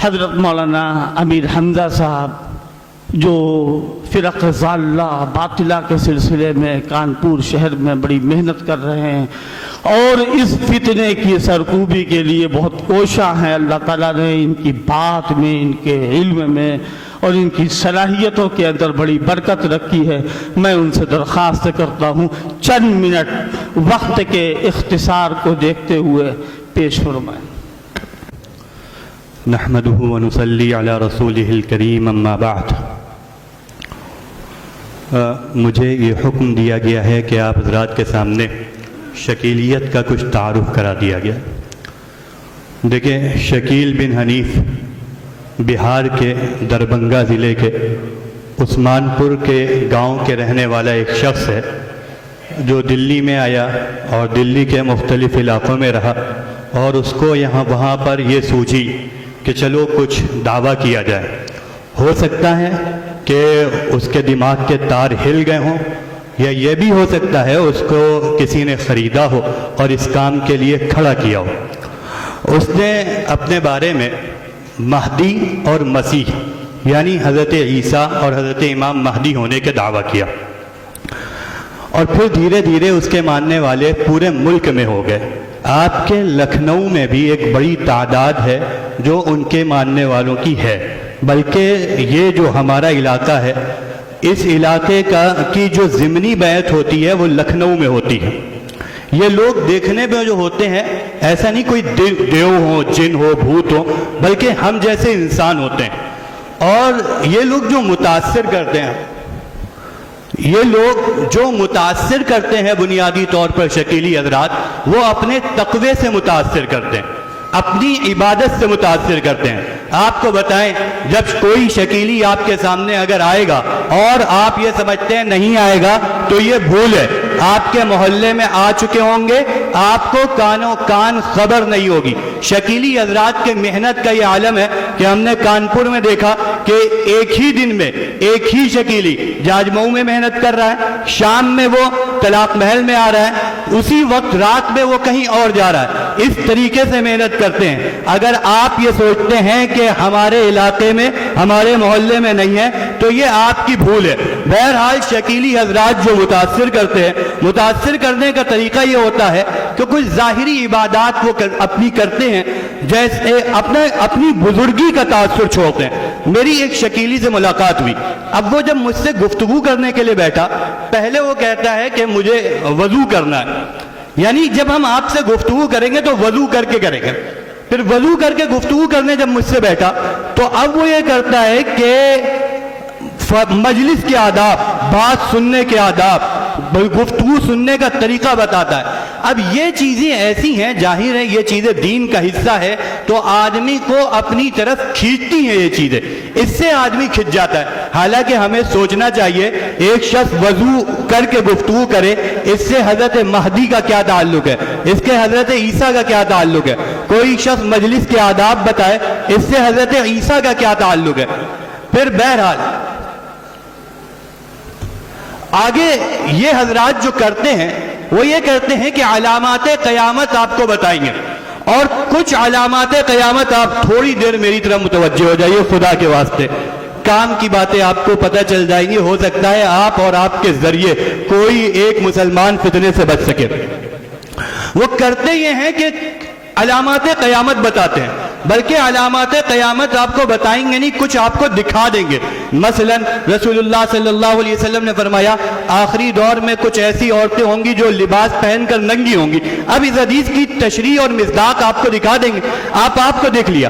حضرت مولانا امیر حمزہ صاحب جو فرق ضالہ باطلہ کے سلسلے میں کانپور شہر میں بڑی محنت کر رہے ہیں اور اس فتنے کی سرکوبی کے لیے بہت کوشاں ہیں. اللہ تعالیٰ نے ان کی بات میں، ان کے علم میں اور ان کی صلاحیتوں کے اندر بڑی برکت رکھی ہے. میں ان سے درخواست کرتا ہوں چند منٹ وقت کے اختصار کو دیکھتے ہوئے پیش فرمائیں. نحمده ونصلي على رسوله الكريم اما بعد. مجھے یہ حکم دیا گیا ہے کہ آپ حضرات کے سامنے شکیلیت کا کچھ تعارف کرا دیا گیا. دیکھیں، شکیل بن حنیف بہار کے دربھنگہ ضلع کے عثمان پور کے گاؤں کے رہنے والا ایک شخص ہے جو دلی میں آیا اور دلی کے مختلف علاقوں میں رہا اور اس کو وہاں پر یہ سوچی کہ چلو کچھ دعویٰ کیا جائے. ہو سکتا ہے کہ اس کے دماغ کے تار ہل گئے ہوں، یا یہ بھی ہو سکتا ہے اس کو کسی نے خریدا ہو اور اس کام کے لیے کھڑا کیا ہو. اس نے اپنے بارے میں مہدی اور مسیح یعنی حضرت عیسیٰ اور حضرت امام مہدی ہونے کے دعویٰ کیا، اور پھر دھیرے دھیرے اس کے ماننے والے پورے ملک میں ہو گئے. آپ کے لکھنؤ میں بھی ایک بڑی تعداد ہے جو ان کے ماننے والوں کی ہے، بلکہ یہ جو ہمارا علاقہ ہے اس علاقے کی جو ضمنی بیعت ہوتی ہے وہ لکھنؤ میں ہوتی ہے. یہ لوگ دیکھنے میں جو ہوتے ہیں ایسا نہیں کوئی دیو ہو، جن ہو، بھوت ہو، بلکہ ہم جیسے انسان ہوتے ہیں. اور یہ لوگ جو متاثر کرتے ہیں، یہ لوگ جو متاثر کرتے ہیں بنیادی طور پر شکیلی حضرات، وہ اپنے تقوی سے متاثر کرتے ہیں، اپنی عبادت سے متاثر کرتے ہیں. آپ کو بتائیں، جب کوئی شکیلی آپ کے سامنے اگر آئے گا اور آپ یہ سمجھتے ہیں نہیں آئے گا تو یہ بھول ہے. آپ کے محلے میں آ چکے ہوں گے، آپ کو کانوں کان خبر نہیں ہوگی. شکیلی حضرات کے محنت کا یہ عالم ہے کہ ہم نے کانپور میں دیکھا کہ ایک ہی دن میں ایک ہی شکیلی جاجمئو میں محنت کر رہا ہے، شام میں وہ طلاق محل میں آ رہا ہے، اسی وقت رات میں وہ کہیں اور جا رہا ہے. اس طریقے سے محنت کرتے ہیں. اگر آپ یہ سوچتے ہیں کہ ہمارے علاقے میں، ہمارے محلے میں نہیں ہے تو یہ آپ کی بھول ہے. بہرحال شکیلی حضرات جو متاثر کرتے ہیں، متاثر کرنے کا طریقہ یہ ہوتا ہے کہ کچھ ظاہری عبادات وہ اپنی کرتے ہیں، جیسے اپنی بزرگی کا تاثر چھوڑتے ہیں. میری ایک شکیلی سے ملاقات ہوئی. اب وہ جب مجھ سے گفتگو کرنے کے لیے بیٹھا، پہلے وہ کہتا ہے کہ مجھے وضو کرنا ہے. یعنی جب ہم آپ سے گفتگو کریں گے تو وضو کر کے کریں گے. پھر وضو کر کے گفتگو کرنے جب مجھ سے بیٹھا تو اب وہ یہ کرتا ہے کہ مجلس کے آداب، بات سننے کے آداب، گفتگو سننے کا طریقہ بتاتا ہے. اب یہ چیزیں ایسی ہیں، ظاہر ہے یہ چیزیں دین کا حصہ ہے تو آدمی کو اپنی طرف کھینچتی ہیں یہ چیزیں، اس سے آدمی کھنچ جاتا ہے. حالانکہ ہمیں سوچنا چاہیے ایک شخص وضو کر کے گفتگو کرے، اس سے حضرت مہدی کا کیا تعلق ہے، اس کے حضرت عیسیٰ کا کیا تعلق ہے. کوئی شخص مجلس کے آداب بتائے، اس سے حضرت عیسیٰ کا کیا تعلق ہے. پھر بہرحال آگے یہ حضرات جو کرتے ہیں وہ یہ کرتے ہیں کہ علامات قیامت آپ کو بتائیں گے، اور کچھ علامات قیامت آپ تھوڑی دیر میری طرف متوجہ ہو جائیے خدا کے واسطے. کام کی باتیں آپ کو پتہ چل جائیں گی، ہو سکتا ہے آپ اور آپ کے ذریعے کوئی ایک مسلمان فتنے سے بچ سکے. وہ کرتے یہ ہیں کہ علامات قیامت بتاتے ہیں، بلکہ علامات قیامت آپ کو بتائیں گے نہیں، کچھ آپ کو دکھا دیں گے. مثلا رسول اللہ صلی اللہ علیہ وسلم نے فرمایا آخری دور میں کچھ ایسی عورتیں ہوں گی جو لباس پہن کر ننگی ہوں گی. اب اس حدیث کی تشریح اور مصداق آپ کو دکھا دیں گے. آپ کو دیکھ لیا،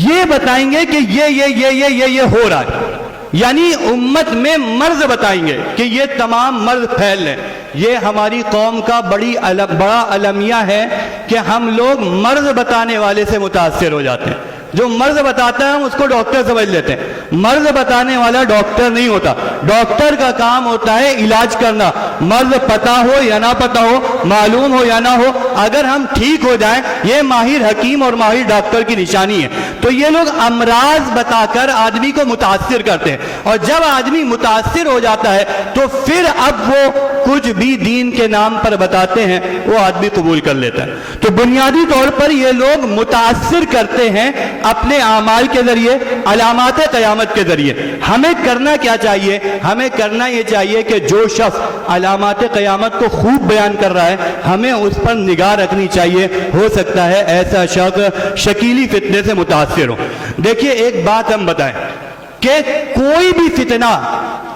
یہ بتائیں گے کہ یہ ہو رہا ہے. یعنی امت میں مرض بتائیں گے کہ یہ تمام مرض پھیل رہے ہیں. یہ ہماری قوم کا بڑا المیہ ہے کہ ہم لوگ مرض بتانے والے سے متاثر ہو جاتے ہیں. جو مرض بتاتا ہے ہم اس کو ڈاکٹر سمجھ لیتے ہیں. مرض بتانے والا ڈاکٹر نہیں ہوتا. ڈاکٹر کا کام ہوتا ہے علاج کرنا. مرض پتہ ہو یا نہ پتہ ہو، معلوم ہو یا نہ ہو، اگر ہم ٹھیک ہو جائیں، یہ ماہر حکیم اور ماہر ڈاکٹر کی نشانی ہے. تو یہ لوگ امراض بتا کر آدمی کو متاثر کرتے ہیں، اور جب آدمی متاثر ہو جاتا ہے تو پھر اب وہ کچھ بھی دین کے نام پر بتاتے ہیں وہ آدمی قبول کر لیتا ہے۔ تو بنیادی طور پر یہ لوگ متاثر کرتے ہیں اپنے اعمال کے ذریعے، علامات قیامت کے ذریعے۔ ہمیں کرنا کیا چاہیے؟ ہمیں کرنا یہ چاہیے کہ جو شخص علامات قیامت کو خوب بیان کر رہا ہے ہمیں اس پر نگاہ رکھنی چاہیے، ہو سکتا ہے ایسا شخص شکیلی فتنے سے متاثر ہو۔ دیکھیے ایک بات ہم بتائیں کہ کوئی بھی فتنہ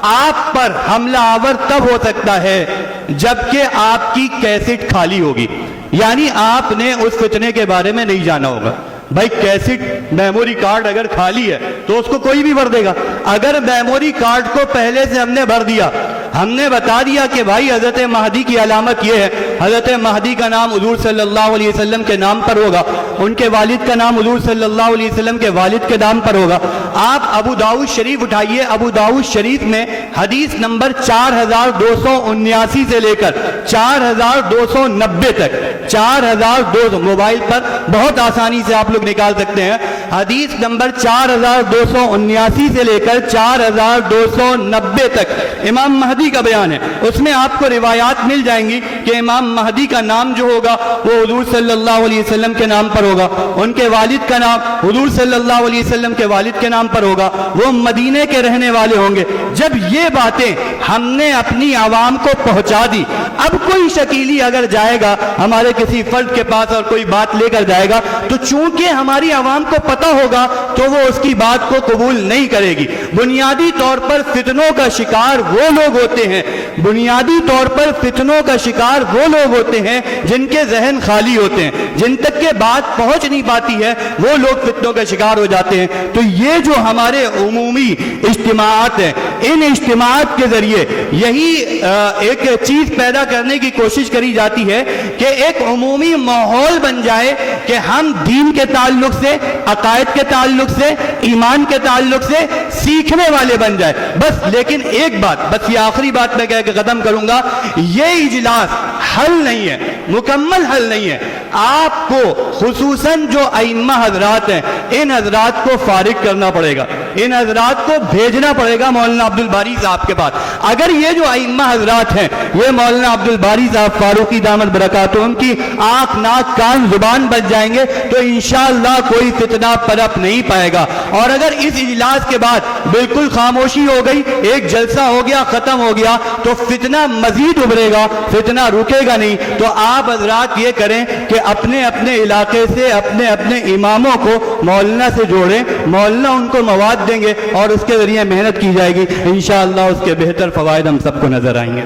آپ پر حملہ آور تب ہو سکتا ہے جبکہ آپ کی کیسٹ خالی ہوگی، یعنی آپ نے اس فتنے کے بارے میں نہیں جانا ہوگا۔ بھائی کیسٹ میموری کارڈ اگر خالی ہے تو اس کو کوئی بھی بھر دے گا۔ اگر میموری کارڈ کو پہلے سے ہم نے بھر دیا، ہم نے بتا دیا کہ بھائی حضرت مہدی کی علامت یہ ہے، حضرت مہدی کا نام حضور صلی اللہ علیہ وسلم کے نام پر ہوگا، ان کے والد کا نام حضور صلی اللہ علیہ وسلم کے والد کے نام پر ہوگا۔ آپ ابو داؤد شریف اٹھائیے، ابو داؤد شریف میں حدیث نمبر 4279 سے لے کر 4290 تک، 4200 موبائل پر بہت آسانی سے آپ لوگ نکال سکتے ہیں۔ حدیث نمبر 4279 سے لے کر 4290 تک امام مہدی کا بیان ہے۔ اس میں آپ کو روایات مل جائیں گی کہ امام مہدی کا نام جو ہوگا وہ حضور صلی اللہ علیہ وسلم کے نام پر ہوگا، ان کے والد کا نام حضور صلی اللہ علیہ وسلم کے والد کے نام پر ہوگا، وہ مدینے کے رہنے والے ہوں گے۔ جب یہ باتیں ہم نے اپنی عوام کو پہنچا دی، اب کوئی شکیلی اگر جائے گا ہمارے کسی فرد کے پاس اور کوئی بات لے کر جائے گا تو چونکہ ہماری عوام کو پتہ ہوگا تو وہ اس کی بات کو قبول نہیں کرے گی۔ بنیادی طور پر فتنوں کا شکار وہ لوگ ہوتے ہیں، بنیادی طور پر فتنوں کا شکار وہ لوگ ہوتے ہیں جن کے ذہن خالی ہوتے ہیں، جن تک کہ بات پہنچ نہیں پاتی ہے وہ لوگ فتنوں کا شکار ہو جاتے ہیں۔ تو یہ جو ہمارے عمومی اجتماعات ہیں، ان اجتماعات کے ذریعے یہی ایک چیز پیدا کرنے کی کوشش کری جاتی ہے کہ ایک عمومی ماحول بن جائے کہ ہم دین کے تعلق سے، عقائد کے تعلق سے، ایمان کے تعلق سے سیکھنے والے بن جائے بس۔ لیکن ایک بات، بس یہ آخری بات میں کہہ کے ختم کروں گا، یہ اجلاس حل نہیں ہے، مکمل حل نہیں ہے۔ آپ کو خصوصاً جو ائمہ حضرات ہیں ان حضرات کو فارغ کرنا پڑے گا، ان حضرات کو بھیجنا پڑے گا مولانا عبد الباری صاحب کے پاس۔ اگر یہ جو ائمہ حضرات ہیں یہ مولانا عبد الباری صاحب فاروقی دامت برکاتہم کی آنکھ ناک کان زبان بن جائیں گے تو انشاءاللہ کوئی فتنہ پنپ نہیں پائے گا۔ اور اگر اس اجلاس کے بعد بالکل خاموشی ہو گئی، ایک جلسہ ہو گیا، ختم ہو گیا، تو فتنہ مزید ابھرے گا، فتنہ رکے گا نہیں۔ تو آپ حضرات یہ کریں کہ اپنے اپنے علاقے سے اپنے اپنے اماموں کو مولانا سے جوڑیں، مولانا ان کو مواد دیں گے اور اس کے ذریعے محنت کی جائے گی، انشاءاللہ اس کے بہتر فوائد ہم سب کو نظر آئیں گے۔